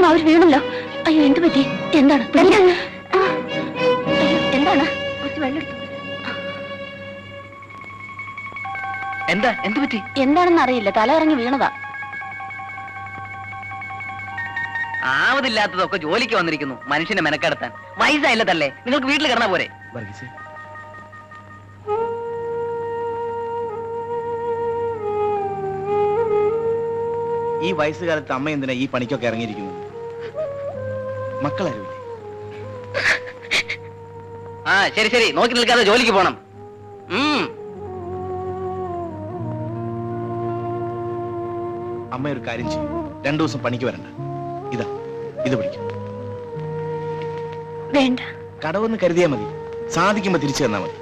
അവർ വീണല്ലോ. അയ്യോ എന്ത് പറ്റി? എന്താണ്? എന്താണ്? കുറച്ച് വെള്ളം എടുത്തു. എന്താ? എന്ത് പറ്റി? എന്താണെന്ന് അറിയില്ല, തല ഇറങ്ങി വീണതാ. ആവതില്ലാത്തതൊക്കെ ജോലിക്ക് വന്നിരിക്കുന്നു, മനുഷ്യനെ മെനക്കെടുത്താൻ. വയസ്സായില്ലതല്ലേ, നിങ്ങൾക്ക് വീട്ടിൽ കിടന്നാ പോരെ? ഈ വയസ്സുകാലത്ത് അമ്മ എന്തിനാ ഈ പണിക്കൊക്കെ ഇറങ്ങിയിരിക്കുന്നത്? മക്കളാരുമില്ലേ? ആ ശരി ശരി, നോക്കി നിൽക്കാതെ ജോലിക്ക് പോണം. അമ്മ ഒരു കാര്യം ചെയ്യും, 2 ദിവസം പണിക്ക് വരണ്ട. ഇത് പിടിക്കും. വേണ്ട, കടവെന്ന് കരുതിയാ മതി, സാധിക്കുമ്പോ തിരിച്ചു തന്നാ മതി.